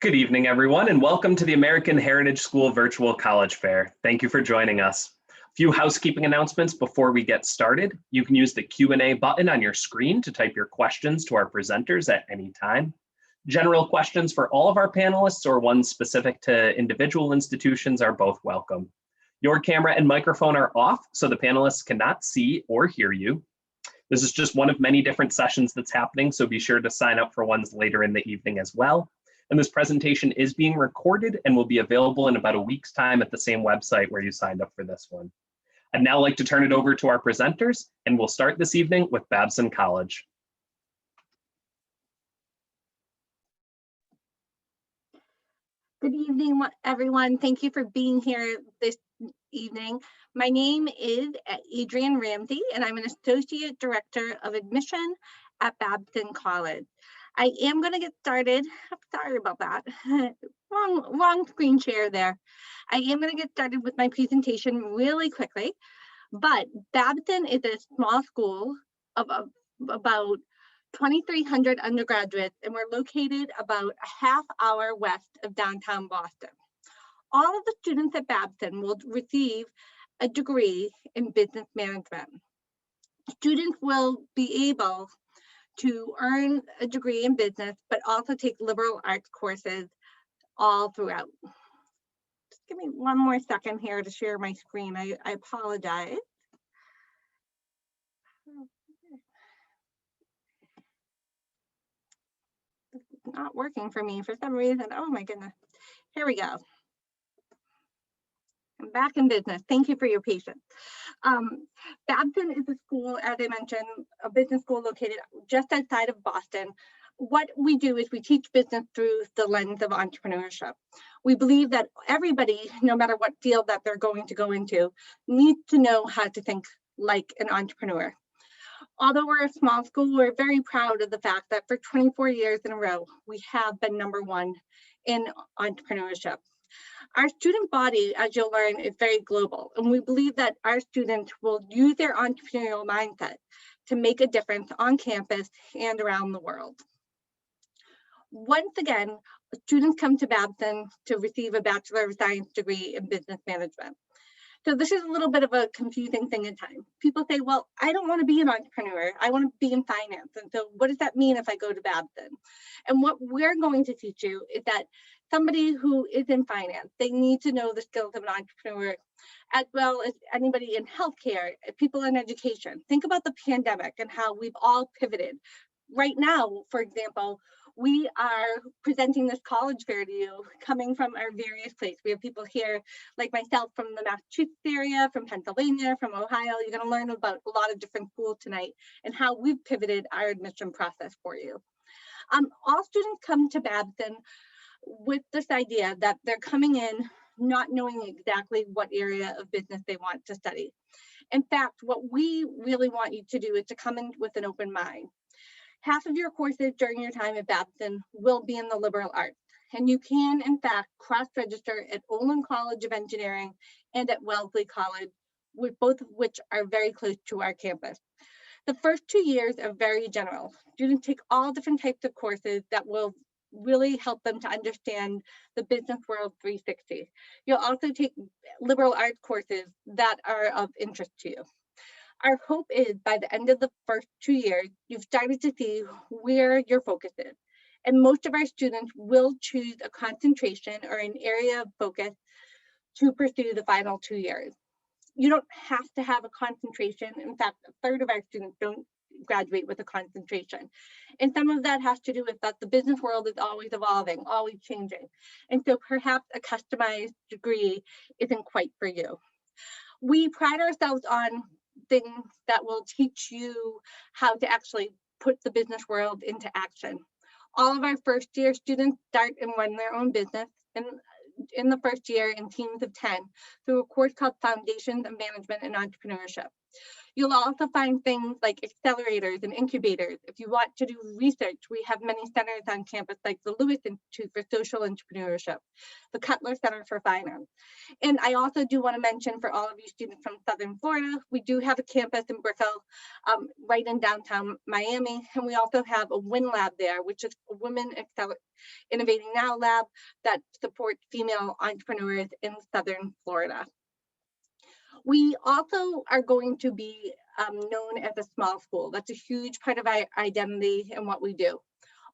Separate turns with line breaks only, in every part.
Good evening, everyone, and welcome to the American Heritage School Virtual College Fair. Thank you for joining us. A few housekeeping announcements before we get started. You can use the Q&A button on your screen to type your questions to our presenters at any time. General questions for all of our panelists or ones specific to individual institutions are both welcome. Your camera and microphone are off, so the panelists cannot see or hear you. This is just one of many different sessions that's happening, so be sure to sign up for ones later in the evening as well. And this presentation is being recorded and will be available in about a week's time at the same website where you signed up for this one. I'd now like to turn it over to our presenters, and we'll start this evening with Babson College.
Good evening, everyone. Thank you for being here this evening. My name is Adrienne Ramsey, and I'm an Associate Director of Admission at Babson College. I am going to get started. I'm sorry about that. wrong screen share there. I am going to get started with my presentation really quickly. But Babson is a small school of about 2,300 undergraduates, and we're located about a half hour west of downtown Boston. All of the students at Babson will receive a degree in business management. Students will be able to earn a degree in business, but also take liberal arts courses all throughout. Just give me one more second here to share my screen. I apologize. This is not working for me for some reason. Oh my goodness. Here we go. I'm back in business. Thank you for your patience. Babson is a school, as I mentioned, a business school located just outside of Boston. What we do is we teach business through the lens of entrepreneurship. We believe that everybody, no matter what field that they're going to go into, needs to know how to think like an entrepreneur. Although we're a small school, we're very proud of the fact that for 24 years in a row, we have been #1 in entrepreneurship. Our student body, as you'll learn, is very global, and we believe that our students will use their entrepreneurial mindset to make a difference on campus and around the world. Once again, students come to Babson to receive a Bachelor of Science degree in business management. So this is a little bit of a confusing thing at times. People say, well, I don't want to be an entrepreneur. I want to be in finance. And so what does that mean if I go to Babson? And what we're going to teach you is that somebody who is in finance, they need to know the skills of an entrepreneur, as well as anybody in healthcare, people in education. Think about the pandemic and how we've all pivoted. Right now, for example, we are presenting this college fair to you coming from our various places. We have people here like myself from the Massachusetts area, from Pennsylvania, from Ohio. You're going to learn about a lot of different schools tonight and how we've pivoted our admission process for you. All students come to Babson with this idea that they're coming in not knowing exactly what area of business they want to study. In fact, what we really want you to do is to come in with an open mind. Half of your courses during your time at Babson will be in the liberal arts, and you can, in fact, cross-register at Olin College of Engineering and at Wellesley College, both of which are very close to our campus. The first 2 years are very general. Students take all different types of courses that will really help them to understand the business world 360. You'll also take liberal arts courses that are of interest to you. Our hope is by the end of the first 2 years, you've started to see where your focus is. And most of our students will choose a concentration or an area of focus to pursue the final 2 years. You don't have to have a concentration. In fact, a third of our students don't graduate with a concentration. And some of that has to do with that the business world is always evolving, always changing. And so perhaps a customized degree isn't quite for you. We pride ourselves on things that will teach you how to actually put the business world into action. All of our first year students start and run their own business in the first year in teams of 10 through a course called Foundations of Management and Entrepreneurship. You'll also find things like accelerators and incubators. If you want to do research, we have many centers on campus like the Lewis Institute for Social Entrepreneurship, the Cutler Center for Finance. And I also do want to mention for all of you students from Southern Florida, we do have a campus in Brickell, right in downtown Miami. And we also have a WIN lab there, which is a Women Innovating Now lab that supports female entrepreneurs in Southern Florida. We also are going to be known as a small school. That's a huge part of our identity and what we do.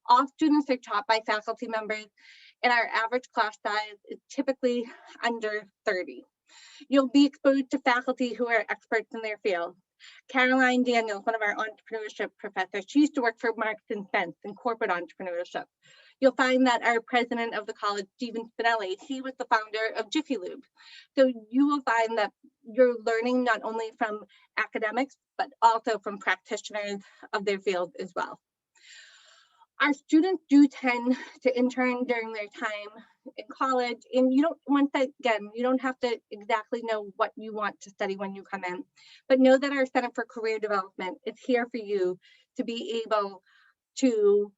All students are taught by faculty members, and our average class size is typically under 30. You'll be exposed to faculty who are experts in their field. Caroline Daniels, one of our entrepreneurship professors, she used to work for Marks and Spence in corporate entrepreneurship. You'll find that our president of the college, Stephen Spinelli, he was the founder of Jiffy Lube. So you will find that you're learning not only from academics, but also from practitioners of their field as well. Our students do tend to intern during their time in college, and you don't want that, again, you don't have to exactly know what you want to study when you come in, but know that our Center for Career Development is here for you to be able to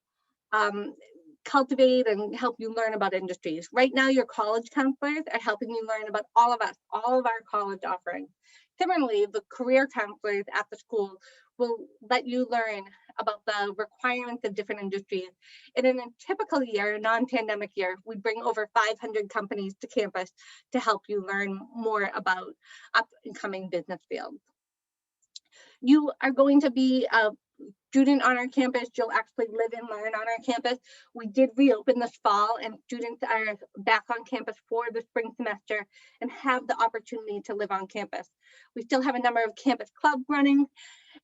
cultivate and help you learn about industries. Right now, your college counselors are helping you learn about all of us, all of our college offerings. Similarly, the career counselors at the school will let you learn about the requirements of different industries. And in a typical year, a non-pandemic year, we bring over 500 companies to campus to help you learn more about up and coming business fields. You are going to be a student on our campus. You'll actually live and learn on our campus. We did reopen this fall, and students are back on campus for the spring semester and have the opportunity to live on campus. We still have a number of campus clubs running,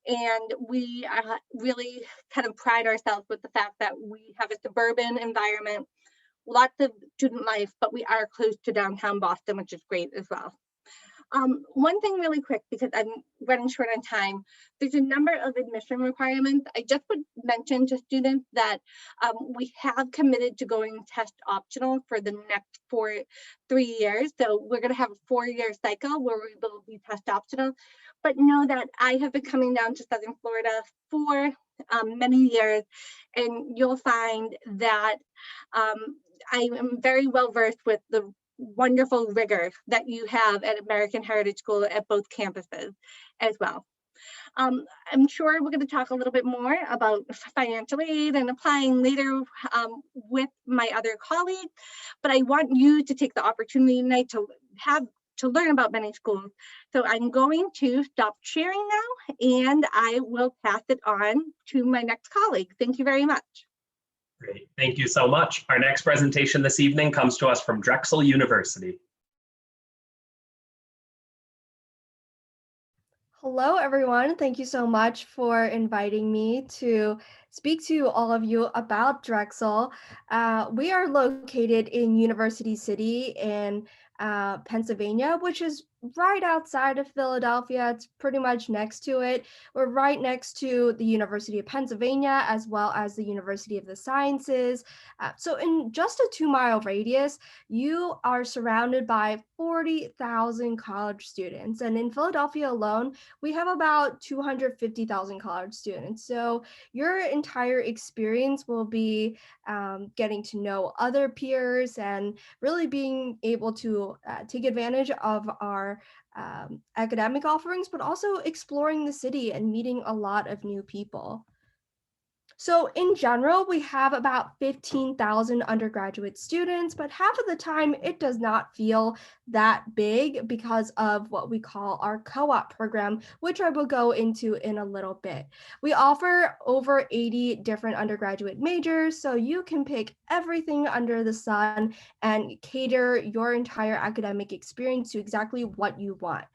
and we really kind of pride ourselves with the fact that we have a suburban environment, lots of student life, but we are close to downtown Boston, which is great as well. One thing really quick, because I'm running short on time, there's a number of admission requirements. I just would mention to students that we have committed to going test optional for the next 3 years. So we're going to have a 4-year cycle where we will be test optional. But know that I have been coming down to Southern Florida for many years, and you'll find that I am very well versed with the wonderful rigor that you have at American Heritage School at both campuses as well. I'm sure we're going to talk a little bit more about financial aid and applying later with my other colleagues, but I want you to take the opportunity tonight to learn about many schools. So I'm going to stop sharing now, and I will pass it on to my next colleague. Thank you very much.
Great, thank you so much. Our next presentation this evening comes to us from Drexel University.
Hello, everyone. Thank you so much for inviting me to speak to all of you about Drexel. We are located in University City in Pennsylvania, which is right outside of Philadelphia. It's pretty much next to it. We're right next to the University of Pennsylvania, as well as the University of the Sciences. So in just a 2-mile radius, you are surrounded by 40,000 college students. And in Philadelphia alone, we have about 250,000 college students. So your entire experience will be getting to know other peers and really being able to take advantage of our academic offerings, but also exploring the city and meeting a lot of new people. So in general, we have about 15,000 undergraduate students, but half of the time it does not feel that big because of what we call our co-op program, which I will go into in a little bit. We offer over 80 different undergraduate majors, so you can pick everything under the sun and cater your entire academic experience to exactly what you want.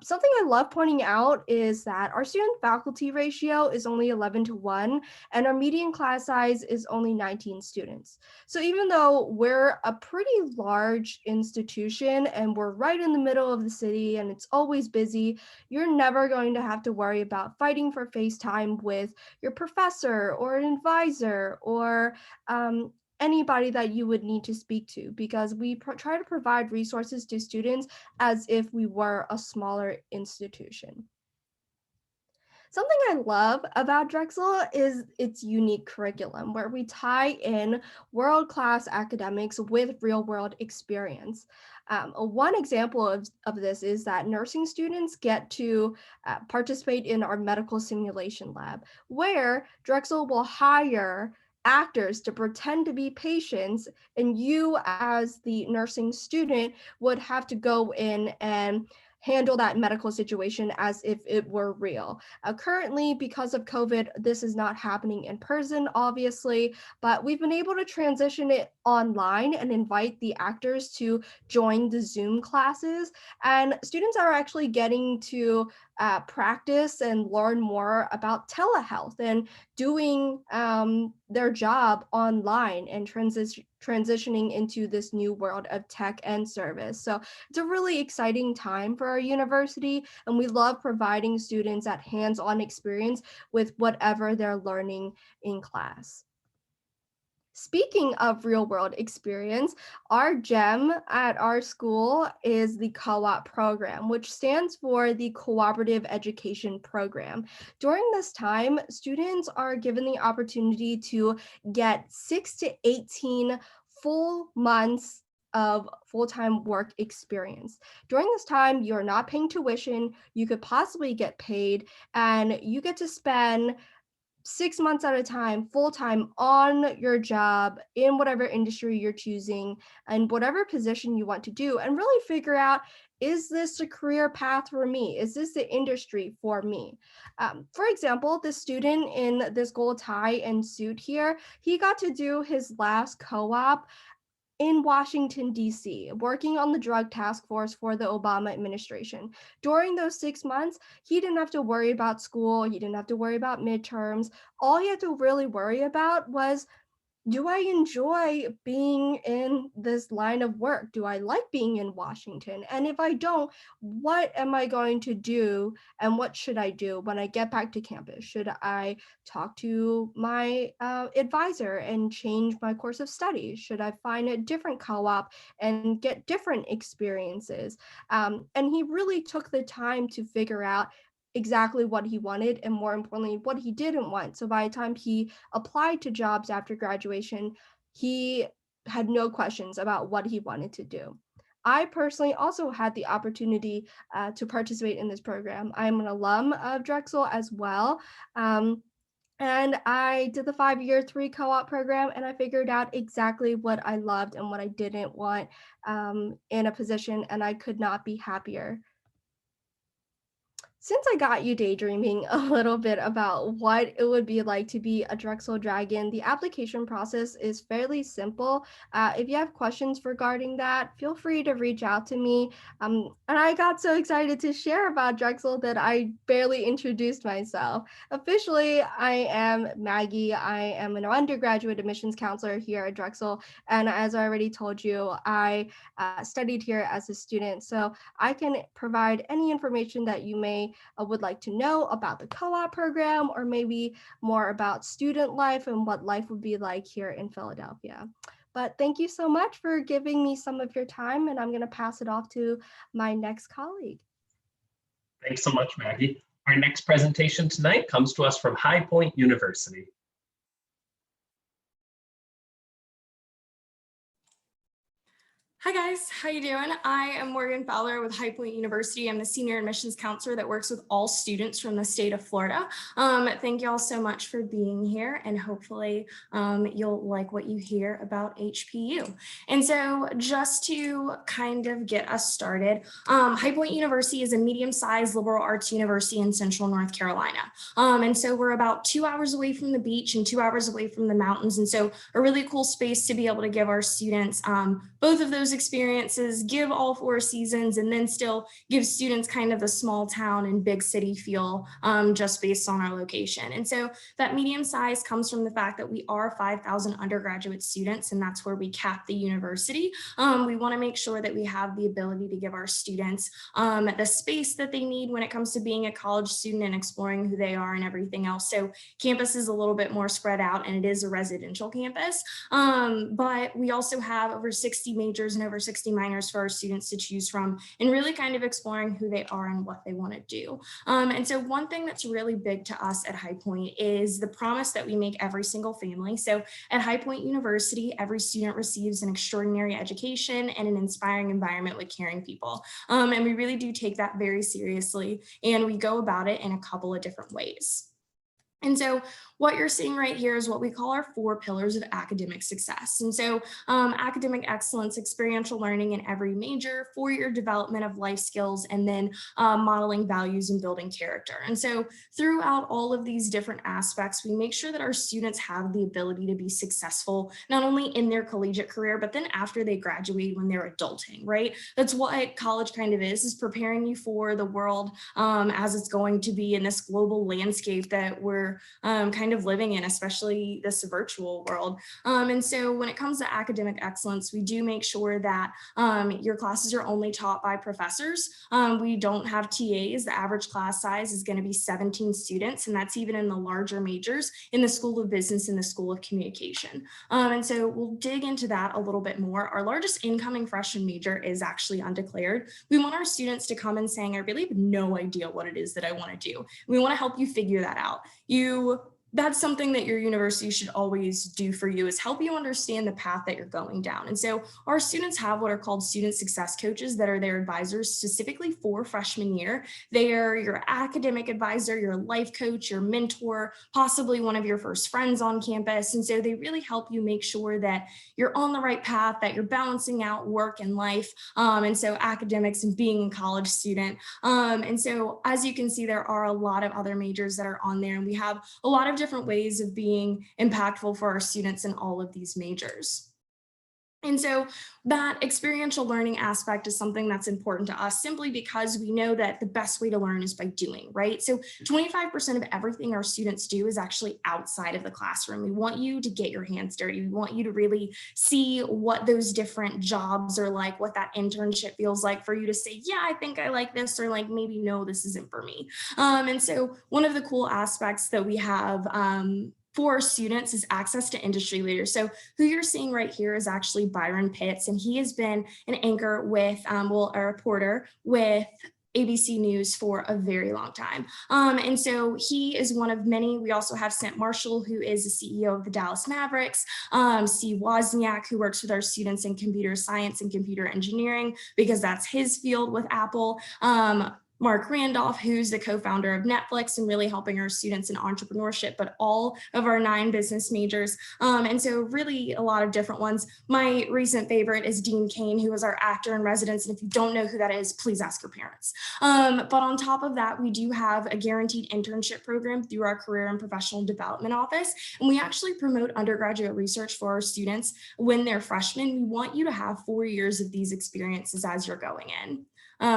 Something I love pointing out is that our student-faculty ratio is only 11:1, and our median class size is only 19 students. So even though we're a pretty large institution and we're right in the middle of the city and it's always busy, you're never going to have to worry about fighting for face time with your professor or an advisor or anybody that you would need to speak to, because we try to provide resources to students as if we were a smaller institution. Something I love about Drexel is its unique curriculum, where we tie in world-class academics with real-world experience. One example of this is that nursing students get to participate in our medical simulation lab, where Drexel will hire actors to pretend to be patients, and you as the nursing student would have to go in and handle that medical situation as if it were real. Currently, because of COVID, this is not happening in person, obviously, but we've been able to transition it online and invite the actors to join the Zoom classes. And students are actually getting to practice and learn more about telehealth and doing their job online and transitioning into this new world of tech and service. So it's a really exciting time for our university, and we love providing students that hands-on experience with whatever they're learning in class. Speaking of real world experience, our gem at our school is the co-op program, which stands for the Cooperative Education Program. During this time, students are given the opportunity to get 6 to 18 full months of full-time work experience. During this time, you're not paying tuition, you could possibly get paid, and you get to spend 6 months at a time, full time on your job in whatever industry you're choosing and whatever position you want to do, and really figure out, is this a career path for me? Is this the industry for me? For example, the student in this gold tie and suit here, he got to do his last co-op in Washington, D.C., working on the drug task force for the Obama administration. During those 6 months, he didn't have to worry about school. He didn't have to worry about midterms. All he had to really worry about was, do I enjoy being in this line of work? Do I like being in Washington? And if I don't, what am I going to do? And what should I do when I get back to campus? Should I talk to my advisor and change my course of study? Should I find a different co-op and get different experiences? And he really took the time to figure out exactly what he wanted, and more importantly, what he didn't want. So by the time he applied to jobs after graduation, he had no questions about what he wanted to do. I personally also had the opportunity to participate in this program. I'm an alum of Drexel as well. And I did the 5-year 3 co-op program, and I figured out exactly what I loved and what I didn't want in a position, and I could not be happier. Since I got you daydreaming a little bit about what it would be like to be a Drexel Dragon, the application process is fairly simple. If you have questions regarding that, feel free to reach out to me. And I got so excited to share about Drexel that I barely introduced myself. Officially, I am Maggie. I am an undergraduate admissions counselor here at Drexel. And as I already told you, I studied here as a student. So I can provide any information that you may would like to know about the co-op program, or maybe more about student life and what life would be like here in Philadelphia. But thank you so much for giving me some of your time, and I'm going to pass it off to my next colleague.
Thanks so much, Maggie. Our next presentation tonight comes to us from High Point University.
Hi guys, how you doing? I am Morgan Fowler with High Point University. I'm the senior admissions counselor that works with all students from the state of Florida. Thank you all so much for being here, and hopefully you'll like what you hear about HPU. And so just to kind of get us started, High Point University is a medium-sized liberal arts university in central North Carolina. And so we're about 2 hours away from the beach and 2 hours away from the mountains. And so a really cool space to be able to give our students both of those experiences, give all 4 seasons, and then still give students kind of the small town and big city feel just based on our location. And so that medium size comes from the fact that we are 5,000 undergraduate students, and that's where we cap the university. We want to make sure that we have the ability to give our students the space that they need when it comes to being a college student and exploring who they are and everything else. So campus is a little bit more spread out, and it is a residential campus, but we also have over 60 majors and over 60 minors for our students to choose from, and really kind of exploring who they are and what they want to do. And so one thing that's really big to us at High Point is the promise that we make every single family. So at High Point University, every student receives an extraordinary education and an inspiring environment with caring people. And we really do take that very seriously, and we go about it in a couple of different ways. And so what you're seeing right here is what we call our 4 pillars of academic success. And so academic excellence, experiential learning in every major, 4-year development of life skills, and then modeling values and building character. And so throughout all of these different aspects, we make sure that our students have the ability to be successful, not only in their collegiate career, but then after they graduate when they're adulting, right? That's what college kind of is preparing you for the world as it's going to be in this global landscape that we're kind of living in, especially this virtual world. And so when it comes to academic excellence, we do make sure that your classes are only taught by professors. We don't have TAs. The average class size is going to be 17 students, and that's even in the larger majors in the School of Business and the School of Communication. And so we'll dig into that a little bit more. Our largest incoming freshman major is actually undeclared. We want our students to come in saying, I really have no idea what it is that I want to do. We want to help you figure that out. That's something that your university should always do for you, is help you understand the path that you're going down. And so our students have what are called student success coaches that are their advisors specifically for freshman year. They are your academic advisor, your life coach, your mentor, possibly one of your first friends on campus. And so they really help you make sure that you're on the right path, that you're balancing out work and life. And so academics and being a college student. And so as you can see, there are a lot of other majors that are on there, and we have a lot of different ways of being impactful for our students in all of these majors. And so that experiential learning aspect is something that's important to us simply because we know that the best way to learn is by doing, right? So 25% of everything our students do is actually outside of the classroom. We want you to get your hands dirty. We want you to really see what those different jobs are like, what that internship feels like for you to say, yeah, I think I like this, or like, maybe no, this isn't for me. And so one of the cool aspects that we have for students is access to industry leaders. So who you're seeing right here is actually Byron Pitts, and he has been an anchor with, a reporter with ABC News for a very long time. And so he is one of many. We also have St. Marshall, who is the CEO of the Dallas Mavericks, Steve Wozniak, who works with our students in computer science and computer engineering, because that's his field with Apple. Mark Randolph, who's the co-founder of Netflix and really helping our students in entrepreneurship, but all of our 9 business majors. And so really a lot of different ones. My recent favorite is Dean Cain, who is our actor in residence. And if you don't know who that is, please ask your parents. But on top of that, we do have a guaranteed internship program through our Career and Professional Development Office. And we actually promote undergraduate research for our students when they're freshmen. We want you to have 4 years of these experiences as you're going in.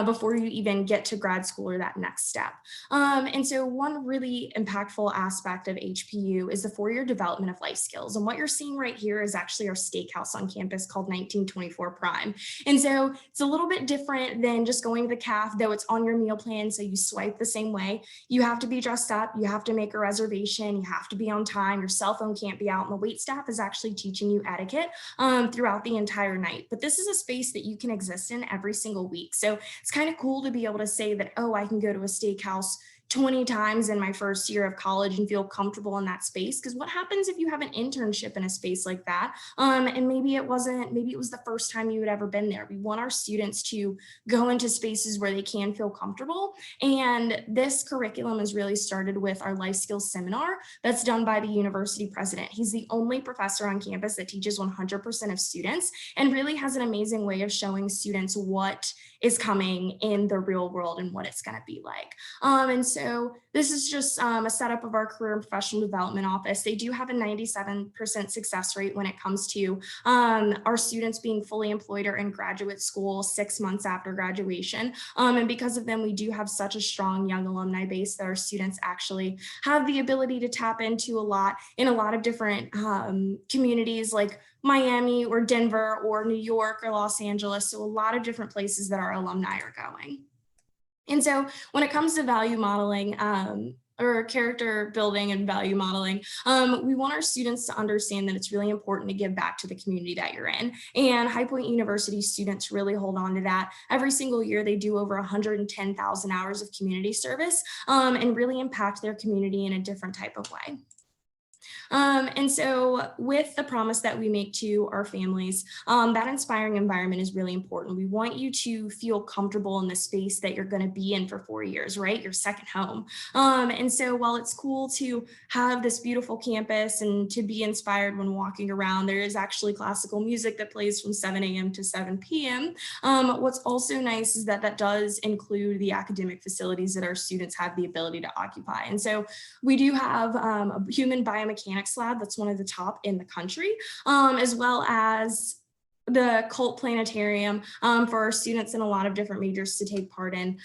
Before you even get to grad school or that next step. And so one really impactful aspect of HPU is the 4-year development of life skills. And what you're seeing right here is actually our steakhouse on campus called 1924 Prime. And so it's a little bit different than just going to the caf, though it's on your meal plan, so you swipe the same way. You have to be dressed up, you have to make a reservation, you have to be on time, your cell phone can't be out, and the wait staff is actually teaching you etiquette throughout the entire night. But this is a space that you can exist in every single week. So it's kind of cool to be able to say that, oh, I can go to a steakhouse 20 times in my first year of college and feel comfortable in that space. Because what happens if you have an internship in a space like that? And maybe it was the first time you had ever been there. We want our students to go into spaces where they can feel comfortable. And this curriculum is really started with our life skills seminar that's done by the university president. He's the only professor on campus that teaches 100% of students and really has an amazing way of showing students what is coming in the real world and what it's going to be like. And so this is just a setup of our Career and Professional Development Office. They do have a 97% success rate when it comes to our students being fully employed or in graduate school 6 months after graduation. And because of them, we do have such a strong young alumni base that our students actually have the ability to tap into a lot in a lot of different communities like Miami or Denver or New York or Los Angeles. So a lot of different places that our alumni are going. And so when it comes to value modeling, or character building and value modeling, we want our students to understand that it's really important to give back to the community that you're in. And High Point University students really hold on to that. Every single year, they do over 110,000 hours of community service and really impact their community in a different type of way. And so with the promise that we make to our families, that inspiring environment is really important. We want you to feel comfortable in the space that you're going to be in for 4 years, right? Your second home. And so while it's cool to have this beautiful campus and to be inspired when walking around, there is actually classical music that plays from 7 a.m. to 7 p.m. What's also nice is that that does include the academic facilities that our students have the ability to occupy. And so we do have a human biomechanics lab that's one of the top in the country, as well as the Colt Planetarium for our students in a lot of different majors to take part in.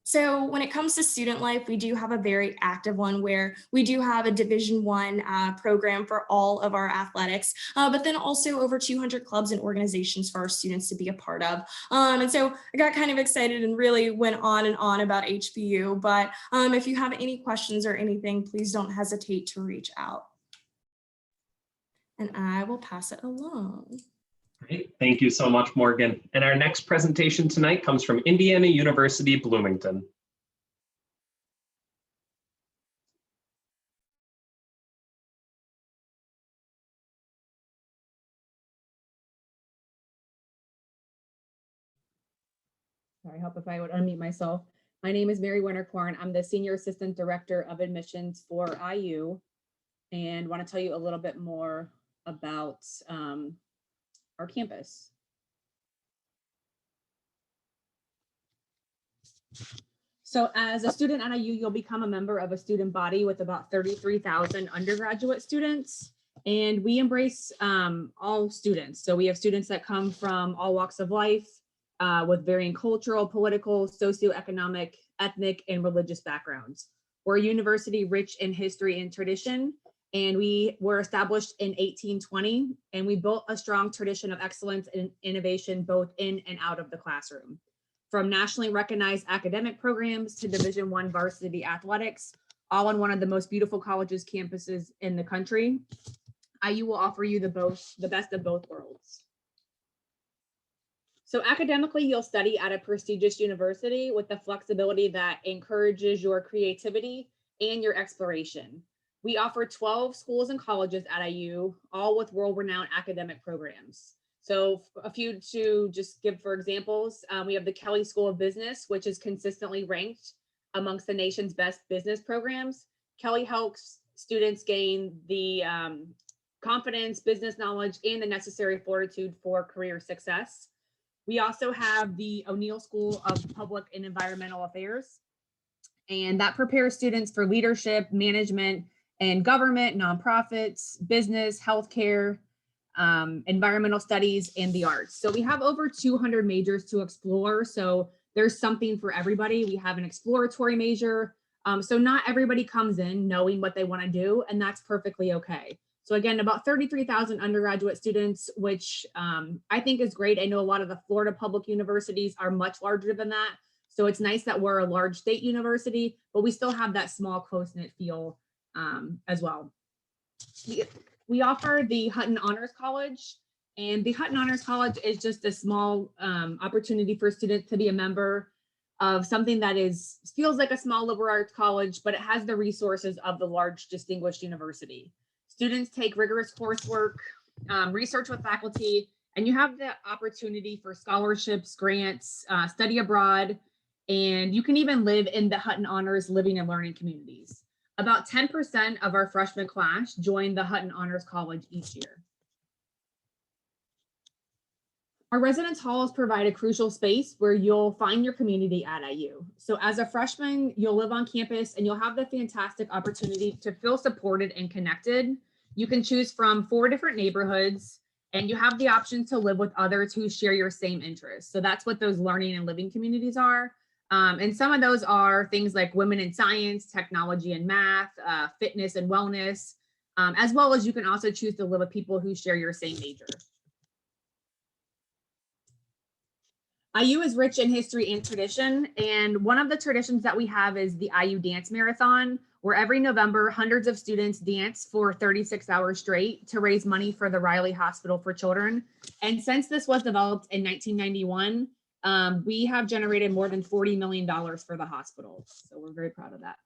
So when it comes to student life, we do have a very active one where we do have a Division I program for all of our athletics, but then also over 200 clubs and organizations for our students to be a part of. And so I got kind of excited and really went on and on about HBU, but if you have any questions or anything, please don't hesitate to reach out. And I will pass it along.
Great. Thank you so much, Morgan. And our next presentation tonight comes from Indiana University, Bloomington.
Sorry, help if I would unmute myself. My name is Mary Wintercorn. I'm the Senior Assistant Director of Admissions for IU, and want to tell you a little bit more about our campus. So as a student at IU, you'll become a member of a student body with about 33,000 undergraduate students. And we embrace all students. So we have students that come from all walks of life with varying cultural, political, socioeconomic, ethnic, and religious backgrounds. We're a university rich in history and tradition. And we were established in 1820, and we built a strong tradition of excellence and innovation both in and out of the classroom. From nationally recognized academic programs to Division I varsity athletics, all on one of the most beautiful colleges campuses in the country, IU will offer you the best of both worlds. So academically, you'll study at a prestigious university with the flexibility that encourages your creativity and your exploration. We offer 12 schools and colleges at IU, all with world-renowned academic programs. So a few to just give for examples, we have the Kelley School of Business, which is consistently ranked amongst the nation's best business programs. Kelley helps students gain the confidence, business knowledge, and the necessary fortitude for career success. We also have the O'Neill School of Public and Environmental Affairs, and that prepares students for leadership, management, and government, nonprofits, business, healthcare, environmental studies, and the arts. So we have over 200 majors to explore. So there's something for everybody. We have an exploratory major. So not everybody comes in knowing what they want to do, and that's perfectly okay. So again, about 33,000 undergraduate students, which I think is great. I know a lot of the Florida public universities are much larger than that. So it's nice that we're a large state university, but we still have that small, close-knit feel as well. We offer the Hutton Honors College, and the Hutton Honors College is just a small opportunity for students to be a member of something that feels like a small liberal arts college, but it has the resources of the large distinguished university. Students take rigorous coursework, research with faculty, and you have the opportunity for scholarships, grants, study abroad, and you can even live in the Hutton Honors living and learning communities. About 10% of our freshman class join the Hutton Honors College each year. Our residence halls provide a crucial space where you'll find your community at IU. So as a freshman, you'll live on campus and you'll have the fantastic opportunity to feel supported and connected. You can choose from 4 different neighborhoods, and you have the option to live with others who share your same interests. So that's what those learning and living communities are. And some of those are things like women in science, technology and math, fitness and wellness, as well as you can also choose to live with people who share your same major. IU is rich in history and tradition, and one of the traditions that we have is the IU Dance Marathon, where every November, hundreds of students dance for 36 hours straight to raise money for the Riley Hospital for Children. And since this was developed in 1991, we have generated more than $40 million for the hospital. So we're very proud of that.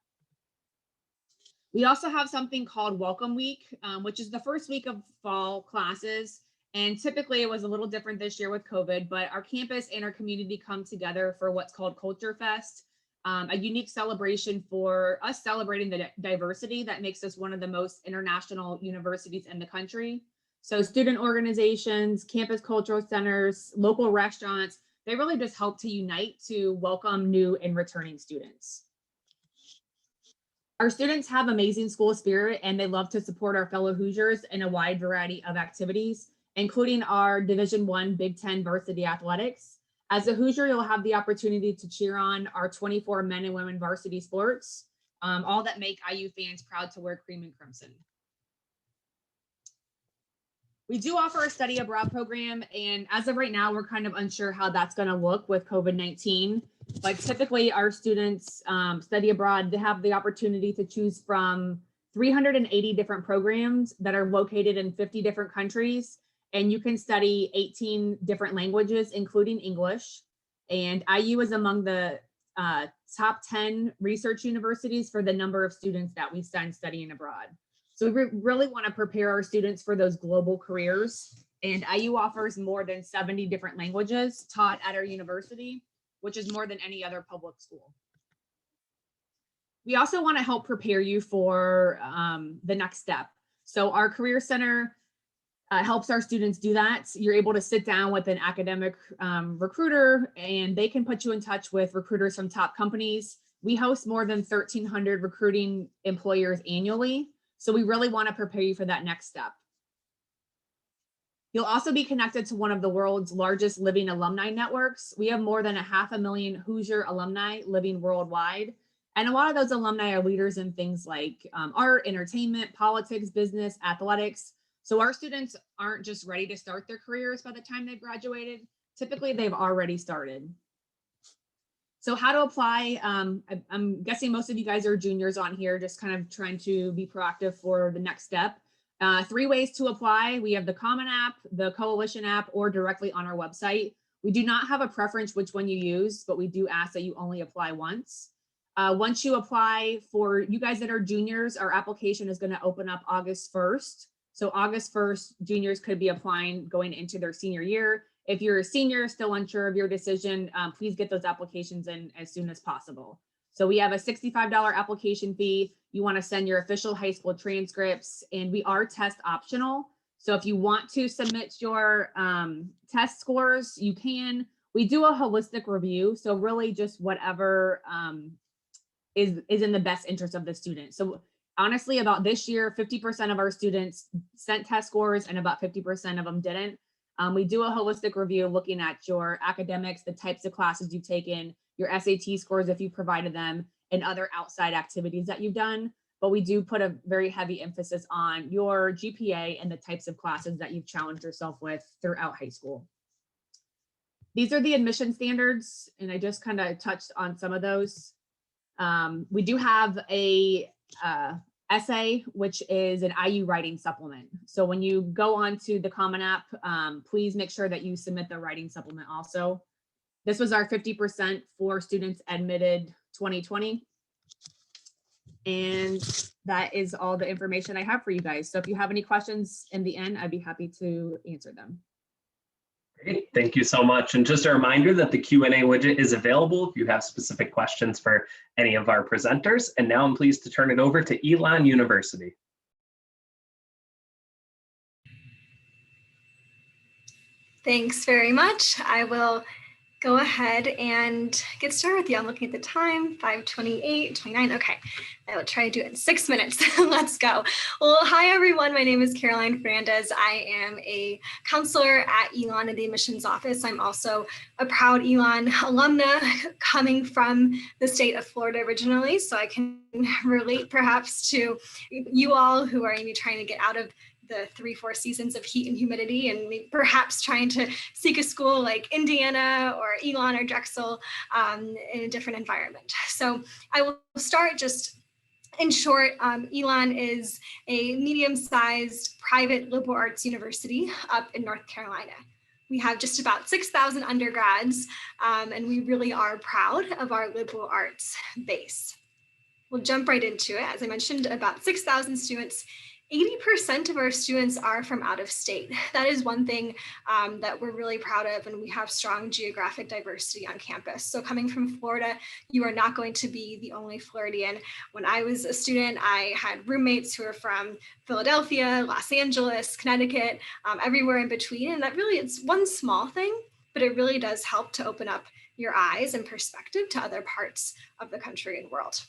We also have something called Welcome Week, which is the first week of fall classes. And typically it was a little different this year with COVID, but our campus and our community come together for what's called Culture Fest, a unique celebration for us celebrating the diversity that makes us one of the most international universities in the country. So student organizations, campus cultural centers, local restaurants, they really just help to unite to welcome new and returning students. Our students have amazing school spirit and they love to support our fellow Hoosiers in a wide variety of activities, including our Division I Big Ten varsity athletics. As a Hoosier, you'll have the opportunity to cheer on our 24 men and women varsity sports, all that make IU fans proud to wear cream and crimson. We do offer a study abroad program, and as of right now, we're kind of unsure how that's going to look with COVID-19. But typically, our students study abroad. They have the opportunity to choose from 380 different programs that are located in 50 different countries. And you can study 18 different languages, including English. And IU is among the top 10 research universities for the number of students that we send studying abroad. So we really want to prepare our students for those global careers. And IU offers more than 70 different languages taught at our university, which is more than any other public school. We also want to help prepare you for the next step. So our Career Center helps our students do that. You're able to sit down with an academic recruiter and they can put you in touch with recruiters from top companies. We host more than 1,300 recruiting employers annually. So we really want to prepare you for that next step. You'll also be connected to one of the world's largest living alumni networks. We have more than 500,000 Hoosier alumni living worldwide. And a lot of those alumni are leaders in things like art, entertainment, politics, business, athletics. So our students aren't just ready to start their careers by the time they've graduated. Typically, they've already started. So how to apply? I'm guessing most of you guys are juniors on here, just kind of trying to be proactive for the next step. 3 ways to apply. We have the Common App, the Coalition app, or directly on our website. We do not have a preference which one you use, but we do ask that you only apply once. Once you apply, for you guys that are juniors, our application is going to open up August 1st. So August 1st, juniors could be applying going into their senior year. If you're a senior, still unsure of your decision, please get those applications in as soon as possible. So we have a $65 application fee. You want to send your official high school transcripts, and we are test optional. So if you want to submit your test scores, you can. We do a holistic review. So really just whatever is in the best interest of the student. So honestly, about this year, 50% of our students sent test scores and about 50% of them didn't. We do a holistic review looking at your academics, the types of classes you've taken, your SAT scores if you provided them, and other outside activities that you've done. But we do put a very heavy emphasis on your GPA and the types of classes that you've challenged yourself with throughout high school. These are the admission standards, and I just kind of touched on some of those. We do have a essay, which is an IU writing supplement. So when you go on to the Common App, please make sure that you submit the writing supplement also. This was our 50% for students admitted 2020. And that is all the information I have for you guys. So if you have any questions in the end, I'd be happy to answer them.
Great, thank you so much. And just a reminder that the Q&A widget is available if you have specific questions for any of our presenters. And now I'm pleased to turn it over to Elon University.
Thanks very much. I will go ahead and get started with you. I'm looking at the time, 5:28, 29. Okay, I will try to do it in 6 minutes. Let's go. Well, hi, everyone. My name is Caroline Fernandez. I am a counselor at Elon in the admissions office. I'm also a proud Elon alumna coming from the state of Florida originally, so I can relate perhaps to you all who are maybe trying to get out of the 3-4 seasons of heat and humidity, and perhaps trying to seek a school like Indiana or Elon or Drexel in a different environment. So I will start just in short. Elon is a medium-sized private liberal arts university up in North Carolina. We have just about 6,000 undergrads, and we really are proud of our liberal arts base. We'll jump right into it. As I mentioned, about 6,000 students. 80% of our students are from out of state. That is one thing that we're really proud of, and we have strong geographic diversity on campus. So coming from Florida, you are not going to be the only Floridian. When I was a student, I had roommates who were from Philadelphia, Los Angeles, Connecticut, everywhere in between. And that really, it's one small thing, but it really does help to open up your eyes and perspective to other parts of the country and world.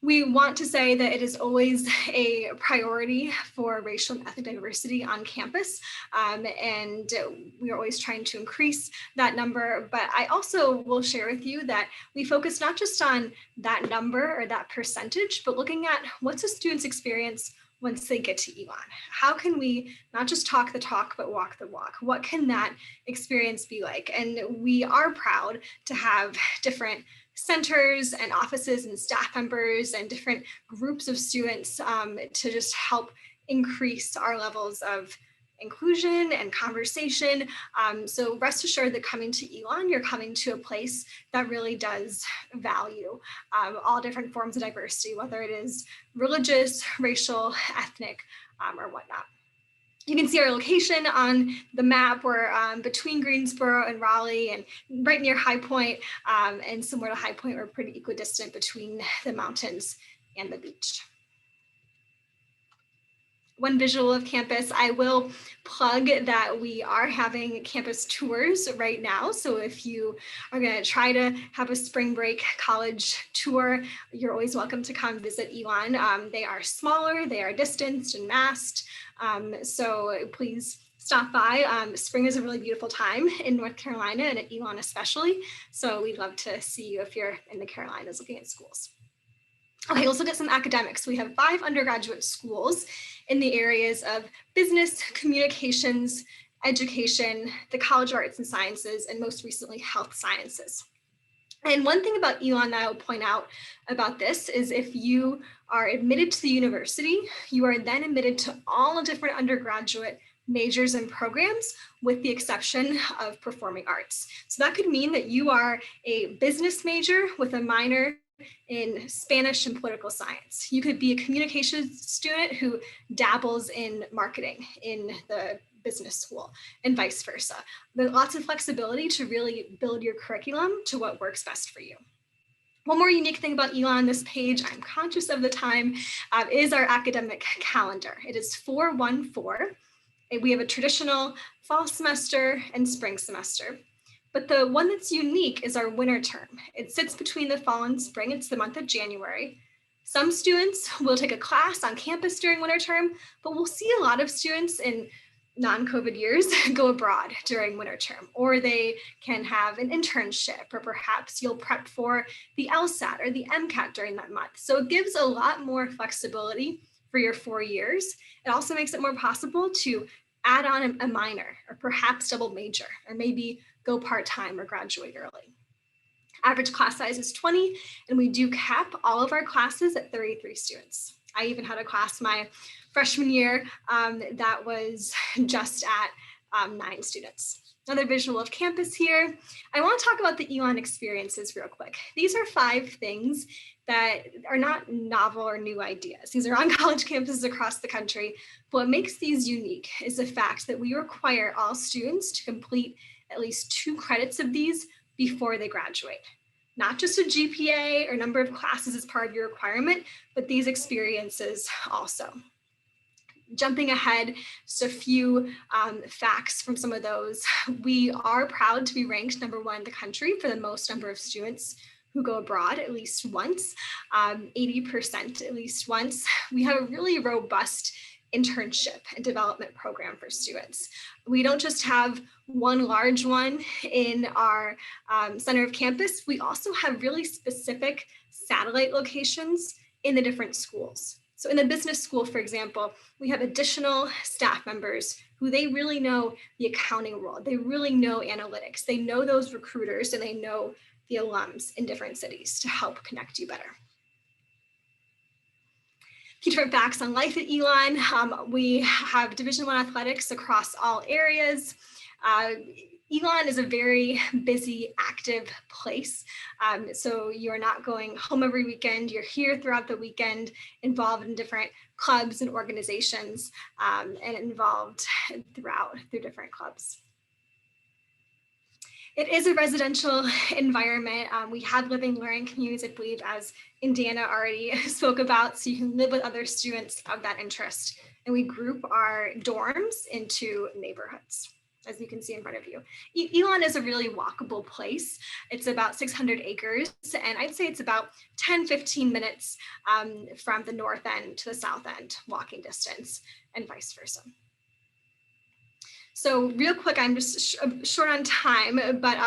We want to say that it is always a priority for racial and ethnic diversity on campus, and we are always trying to increase that number. But I also will share with you that we focus not just on that number or that percentage, but looking at what's a student's experience once they get to Elon. How can we not just talk the talk, but walk the walk? What can that experience be like? And we are proud to have different centers and offices and staff members and different groups of students to just help increase our levels of inclusion and conversation. So rest assured that coming to Elon, you're coming to a place that really does value all different forms of diversity, whether it is religious, racial, ethnic, or whatnot. You can see our location on the map. We're between Greensboro and Raleigh, and right near High Point, and similar to High Point, we're pretty equidistant between the mountains and the beach. One visual of campus, I will plug that we are having campus tours right now. So if you are going to try to have a spring break college tour, you're always welcome to come visit Elon. They are smaller, they are distanced and masked. So please stop by. Spring is a really beautiful time in North Carolina and at Elon especially. So we'd love to see you if you're in the Carolinas looking at schools. Okay, let's look at some academics. We have 5 undergraduate schools in the areas of business, communications, education, the College of Arts and Sciences, and most recently, health sciences. And one thing about Elon that I will point out about this is if you are admitted to the university, you are then admitted to all the different undergraduate majors and programs with the exception of performing arts. So that could mean that you are a business major with a minor in Spanish and political science. You could be a communications student who dabbles in marketing in the business school and vice versa. There's lots of flexibility to really build your curriculum to what works best for you. One more unique thing about Elon on this page, I'm conscious of the time, is our academic calendar. It is 4-1-4. We have a traditional fall semester and spring semester. But the one that's unique is our winter term. It sits between the fall and spring. It's the month of January. Some students will take a class on campus during winter term, but we'll see a lot of students in non-COVID years go abroad during winter term, or they can have an internship, or perhaps you'll prep for the LSAT or the MCAT during that month. So it gives a lot more flexibility for your 4 years. It also makes it more possible to add on a minor or perhaps double major, or maybe go part-time or graduate early. Average class size is 20, and we do cap all of our classes at 33 students. I even had a class my freshman year that was just at 9 students. Another visual of campus here. I want to talk about the Elon experiences real quick. These are 5 things that are not novel or new ideas. These are on college campuses across the country. But what makes these unique is the fact that we require all students to complete at least 2 credits of these before they graduate. Not just a GPA or number of classes as part of your requirement, but these experiences also. Jumping ahead, just a few facts from some of those. We are proud to be ranked #1 in the country for the most number of students who go abroad at least once, 80% at least once. We have a really robust internship and development program for students. We don't just have one large one in our center of campus, we also have really specific satellite locations in the different schools. So in the business school, for example, we have additional staff members who they really know the accounting world. They really know analytics. They know those recruiters and they know the alums in different cities to help connect you better. Few different facts on life at Elon. We have Division I athletics across all areas. Elon is a very busy, active place. So you're not going home every weekend. You're here throughout the weekend, involved in different clubs and organizations, and involved through different clubs. It is a residential environment. We have living learning communities, I believe, as Indiana already spoke about, so you can live with other students of that interest. And we group our dorms into neighborhoods, as you can see in front of you. Elon is a really walkable place. It's about 600 acres, and I'd say it's about 10-15 minutes from the north end to the south end, walking distance, and vice versa. So real quick, I'm just short on time, but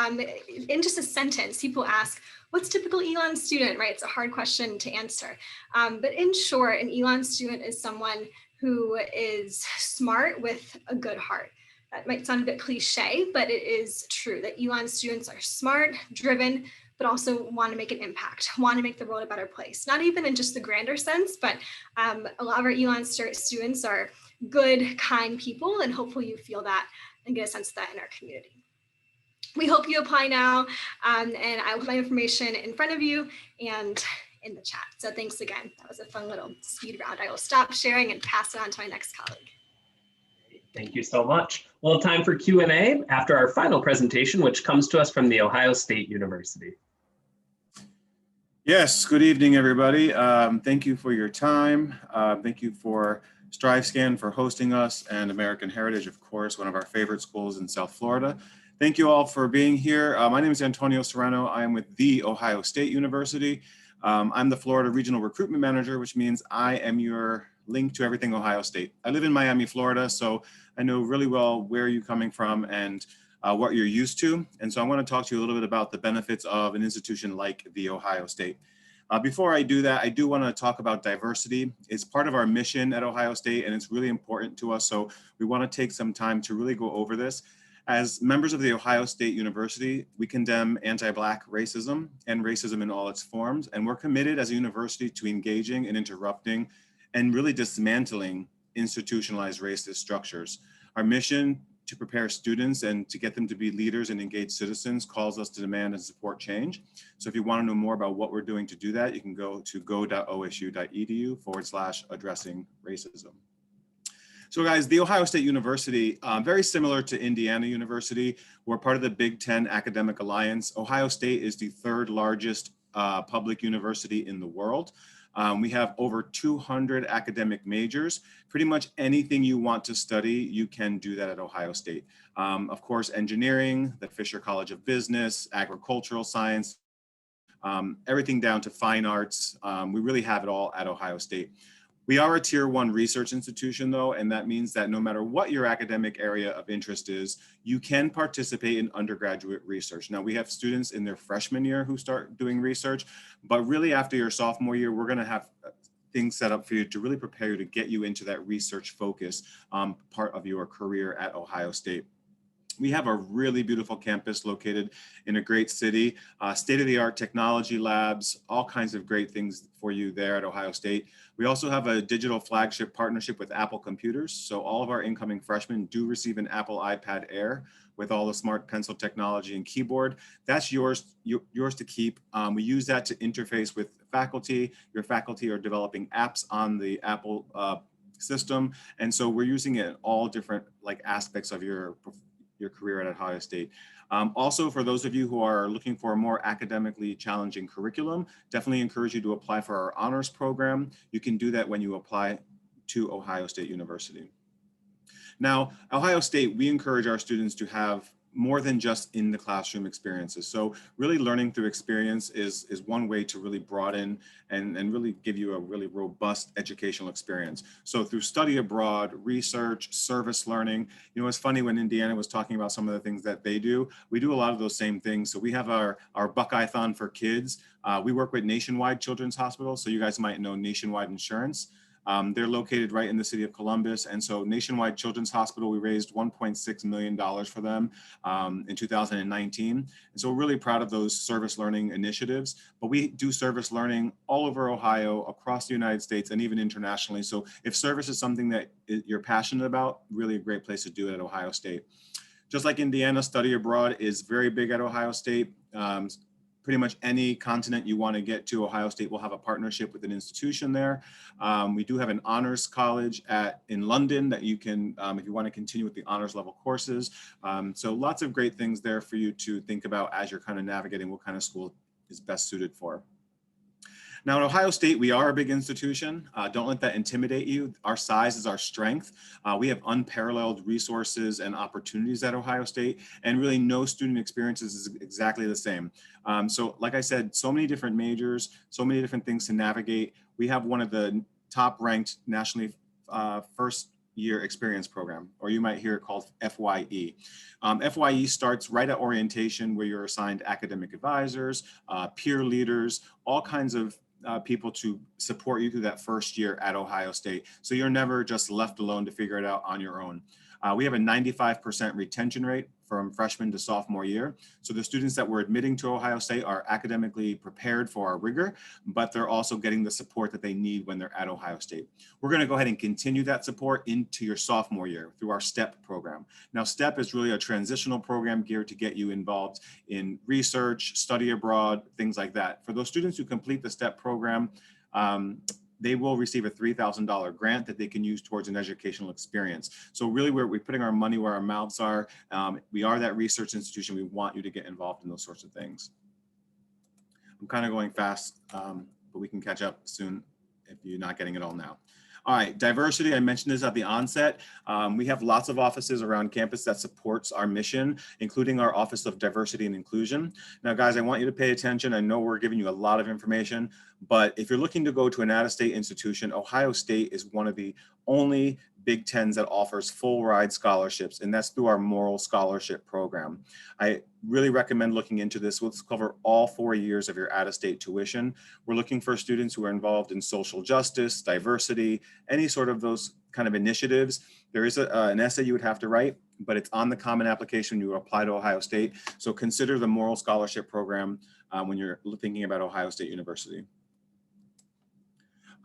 in just a sentence, people ask, what's typical Elon student, right? It's a hard question to answer. But in short, an Elon student is someone who is smart with a good heart. That might sound a bit cliche, but it is true that Elon students are smart, driven, but also want to make an impact, want to make the world a better place. Not even in just the grander sense, but a lot of our Elon students are good, kind people, and hopefully you feel that and get a sense of that in our community. We hope you apply now, and I will put my information in front of you and in the chat. So thanks again. That was a fun little speed round. I will stop sharing and pass it on to my next colleague.
Thank you so much. We'll have time for Q&A after our final presentation, which comes to us from the Ohio State University.
Yes, good evening, everybody. Thank you for your time. Thank you for StriveScan for hosting us, and American Heritage, of course, one of our favorite schools in South Florida. Thank you all for being here. My name is Antonio Serrano. I am with the Ohio State University. I'm the Florida Regional Recruitment Manager, which means I am your link to everything Ohio State. I live in Miami, Florida, so I know really well where you're coming from and what you're used to. And so I want to talk to you a little bit about the benefits of an institution like the Ohio State. Before I do that, I do want to talk about diversity. It's part of our mission at Ohio State, and it's really important to us. So we want to take some time to really go over this. As members of the Ohio State University, we condemn anti-Black racism and racism in all its forms. And we're committed as a university to engaging and interrupting and really dismantling institutionalized racist structures. Our mission to prepare students and to get them to be leaders and engaged citizens calls us to demand and support change. So if you want to know more about what we're doing to do that, you can go to go.osu.edu/addressing racism. So guys, the Ohio State University, very similar to Indiana University, we're part of the Big Ten Academic Alliance. Ohio State is the third largest public university in the world. We have over 200 academic majors. Pretty much anything you want to study, you can do that at Ohio State. Of course, engineering, the Fisher College of Business, agricultural science, everything down to fine arts. We really have it all at Ohio State. We are a Tier 1 research institution though, and that means that no matter what your academic area of interest is, you can participate in undergraduate research. Now we have students in their freshman year who start doing research, but really after your sophomore year, we're gonna have things set up for you to really prepare you to get you into that research focus part of your career at Ohio State. We have a really beautiful campus located in a great city, state-of-the-art technology labs, all kinds of great things for you there at Ohio State. We also have a digital flagship partnership with Apple Computers. So all of our incoming freshmen do receive an Apple iPad Air with all the smart pencil technology and keyboard. That's yours to keep. We use that to interface with faculty. Your faculty are developing apps on the Apple system. And so we're using it in all different aspects of your career at Ohio State. Also, for those of you who are looking for a more academically challenging curriculum, definitely encourage you to apply for our honors program. You can do that when you apply to Ohio State University. Now, Ohio State, we encourage our students to have more than just in the classroom experiences. So really learning through experience is one way to really broaden and really give you a really robust educational experience. So through study abroad, research, service learning, you know, it's funny when Indiana was talking about some of the things that they do, we do a lot of those same things. So we have our Buckeye-thon for kids. We work with Nationwide Children's Hospital. So you guys might know Nationwide Insurance. They're located right in the city of Columbus. And so Nationwide Children's Hospital, we raised $1.6 million for them in 2019. And so we're really proud of those service learning initiatives, but we do service learning all over Ohio, across the United States, and even internationally. So if service is something that you're passionate about, really a great place to do it at Ohio State. Just like Indiana, study abroad is very big at Ohio State. Pretty much any continent you want to get to, Ohio State will have a partnership with an institution there. We do have an honors college in London that you can, if you want to continue with the honors level courses. So lots of great things there for you to think about as you're kind of navigating what kind of school is best suited for. Now at Ohio State, we are a big institution. Don't let that intimidate you. Our size is our strength. We have unparalleled resources and opportunities at Ohio State, and really no student experiences is exactly the same. So like I said, so many different majors, so many different things to navigate. We have one of the top ranked nationally first year experience program, or you might hear it called FYE. FYE starts right at orientation, where you're assigned academic advisors, peer leaders, all kinds of people to support you through that first year at Ohio State. So you're never just left alone to figure it out on your own. We have a 95% retention rate from freshman to sophomore year. So the students that we're admitting to Ohio State are academically prepared for our rigor, but they're also getting the support that they need when they're at Ohio State. We're going to go ahead and continue that support into your sophomore year through our STEP program. Now, STEP is really a transitional program geared to get you involved in research, study abroad, things like that. For those students who complete the STEP program, they will receive a $3,000 grant that they can use towards an educational experience. So really we're putting our money where our mouths are. We are that research institution. We want you to get involved in those sorts of things. I'm kind of going fast, but we can catch up soon if you're not getting it all now. All right, diversity, I mentioned this at the onset. We have lots of offices around campus that supports our mission, including our Office of Diversity and Inclusion. Now, guys, I want you to pay attention. I know we're giving you a lot of information, but if you're looking to go to an out-of-state institution, Ohio State is one of the only Big Tens that offers full ride scholarships, and that's through our Moral Scholarship Program. I really recommend looking into this. We'll cover all 4 years of your out-of-state tuition. We're looking for students who are involved in social justice, diversity, any sort of those kind of initiatives. There is an essay you would have to write, but it's on the Common Application you apply to Ohio State. So consider the Moral Scholarship Program when you're thinking about Ohio State University.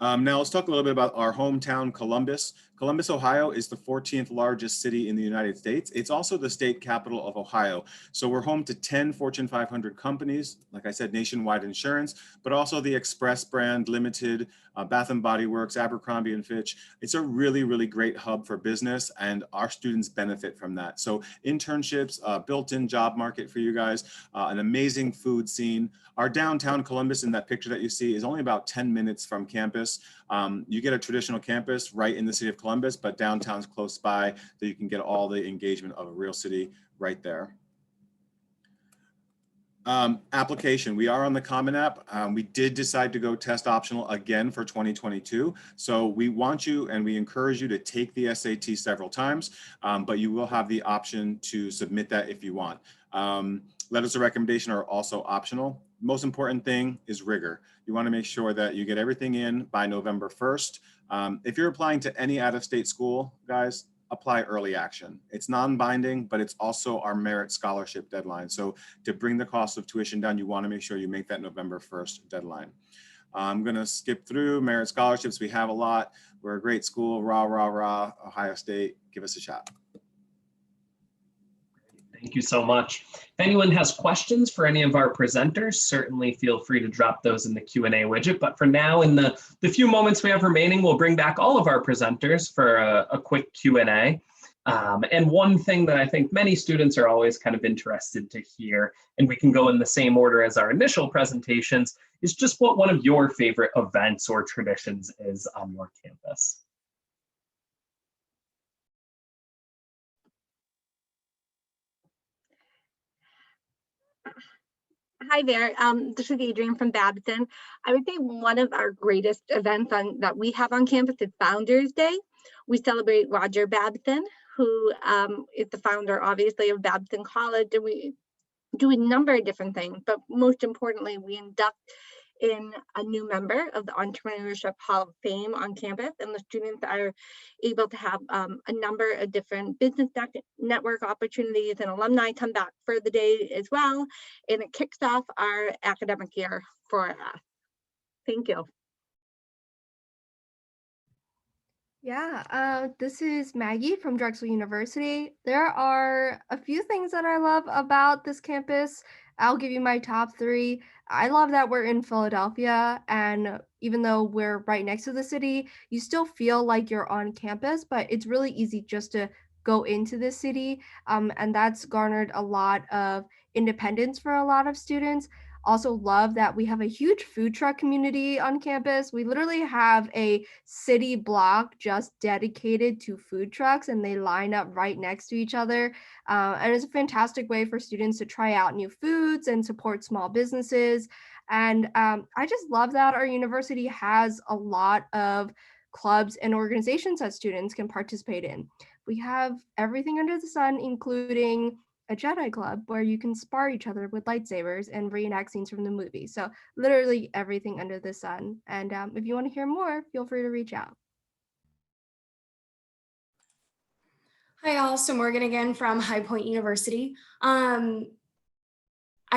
Now let's talk a little bit about our hometown, Columbus. Columbus, Ohio is the 14th largest city in the United States. It's also the state capital of Ohio. So we're home to 10 Fortune 500 companies, like I said, Nationwide Insurance, but also the Express brand, Limited, Bath and Body Works, Abercrombie and Fitch. It's a really, really great hub for business, and our students benefit from that. So internships, built-in job market for you guys, an amazing food scene. Our downtown Columbus, in that picture that you see, is only about 10 minutes from campus. You get a traditional campus right in the city of Columbus, but downtown's close by, so you can get all the engagement of a real city right there. Application, we are on the Common App. We did decide to go test optional again for 2022. So we want you and we encourage you to take the SAT several times, but you will have the option to submit that if you want. Letters of recommendation are also optional. Most important thing is rigor. You want to make sure that you get everything in by November 1st. If you're applying to any out-of-state school, guys, apply early action. It's non-binding, but it's also our merit scholarship deadline. So to bring the cost of tuition down, you want to make sure you make that November 1st deadline. I'm going to skip through merit scholarships. We have a lot. We're a great school. Rah, rah, rah, Ohio State. Give us a shot.
Thank you so much. If anyone has questions for any of our presenters, certainly feel free to drop those in the Q&A widget. But for now, in the few moments we have remaining, we'll bring back all of our presenters for a quick Q&A. And one thing that I think many students are always kind of interested to hear, and we can go in the same order as our initial presentations, is just what one of your favorite events or traditions is on your campus.
Hi there, this is Adrienne from Babson. I would say one of our greatest events that we have on campus is Founders Day. We celebrate Roger Babson, who is the founder, obviously, of Babson College, and we do a number of different things, but most importantly, we induct in a new member of the Entrepreneurship Hall of Fame on campus, and the students are able to have a number of different business network opportunities, and alumni come back for the day as well, and it kicks off our academic year for us. Thank you.
Yeah, this is Maggie from Drexel University. There are a few things that I love about this campus. I'll give you my top three. I love that we're in Philadelphia, and even though we're right next to the city, you still feel like you're on campus, but it's really easy just to go into the city. And that's garnered a lot of independence for a lot of students. Also love that we have a huge food truck community on campus. We literally have a city block just dedicated to food trucks, and they line up right next to each other. And it's a fantastic way for students to try out new foods and support small businesses. And I just love that our university has a lot of clubs and organizations that students can participate in. We have everything under the sun, including a Jedi club where you can spar each other with lightsabers and reenact scenes from the movie. So literally everything under the sun. And if you want to hear more, feel free to reach out.
Hi all, so Morgan again from High Point University. I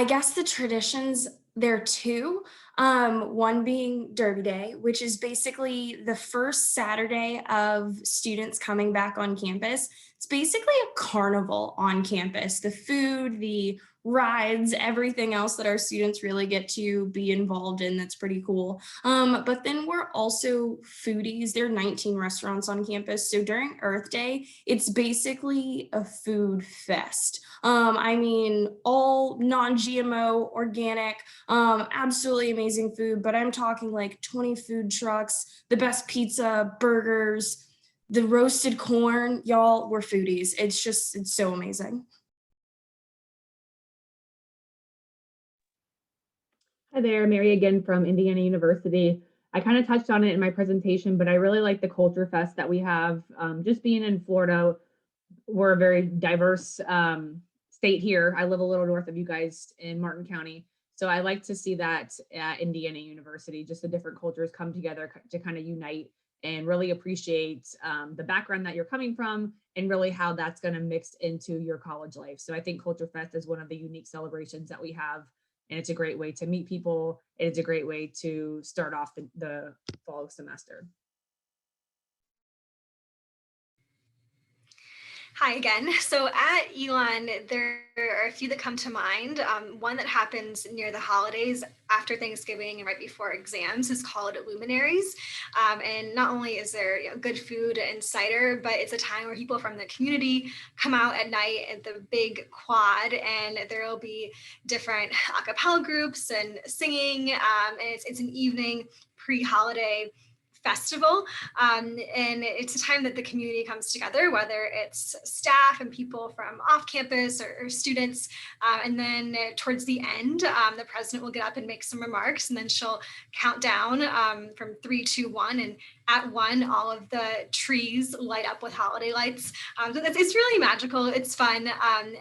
guess the traditions, there are two. One being Derby Day, which is basically the first Saturday of students coming back on campus. It's basically a carnival on campus. The food, the rides, everything else that our students really get to be involved in. That's pretty cool. But then we're also foodies. There are 19 restaurants on campus. So during Earth Day, it's basically a food fest. I mean, all non-GMO, organic, absolutely amazing food, but I'm talking like 20 food trucks, the best pizza, burgers, the roasted corn. Y'all, we're foodies. It's so amazing.
Hi there, Mary again from Indiana University. I kind of touched on it in my presentation, but I really like the Culture Fest that we have. Just being in Florida, we're a very diverse state here. I live a little north of you guys in Martin County. So I like to see that at Indiana University, just the different cultures come together to kind of unite and really appreciate the background that you're coming from and really how that's going to mix into your college life. So I think Culture Fest is one of the unique celebrations that we have. And it's a great way to meet people. And it's a great way to start off the fall semester.
Hi again. So at Elon, there are a few that come to mind. One that happens near the holidays after Thanksgiving and right before exams is called Luminaries. And not only is there good food and cider, but it's a time where people from the community come out at night at the big quad, and there will be different a cappella groups and singing. And it's an evening pre-holiday festival, and it's a time that the community comes together, whether it's staff and people from off campus or students, and then towards the end, the president will get up and make some remarks, and then she'll count down from 3, 2, 1, and at 1, all of the trees light up with holiday lights. So it's really magical. It's fun,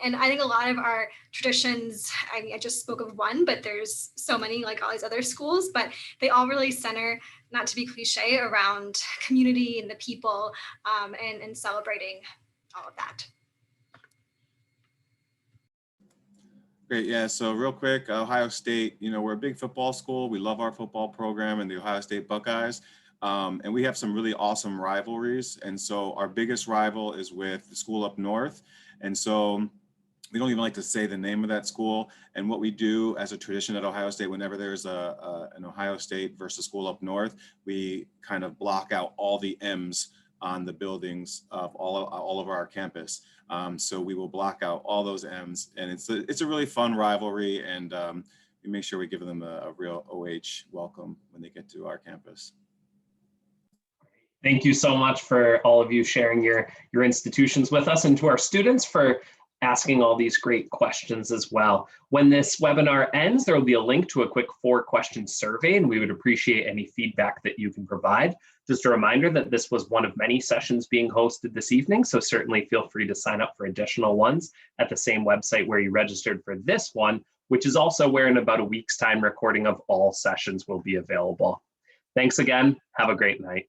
and I think a lot of our traditions, I mean, I just spoke of one, but there's so many like all these other schools, but they all really center, not to be cliche, around community and the people, and celebrating all of that.
Great, yeah, so real quick, Ohio State, we're a big football school. We love our football program and the Ohio State Buckeyes. And we have some really awesome rivalries. And so our biggest rival is with the school up north. And so we don't even like to say the name of that school. And what we do as a tradition at Ohio State, whenever there's an Ohio State versus school up north, we kind of block out all the M's on the buildings of all of our campus. So we will block out all those M's, and it's a really fun rivalry, and we make sure we give them a real OH welcome when they get to our campus.
Thank you so much for all of you sharing your institutions with us, and to our students for asking all these great questions as well. When this webinar ends, there will be a link to a quick 4-question survey, and we would appreciate any feedback that you can provide. Just a reminder that this was one of many sessions being hosted this evening, so certainly feel free to sign up for additional ones at the same website where you registered for this one, which is also where in about a week's time recording of all sessions will be available. Thanks again. Have a great night.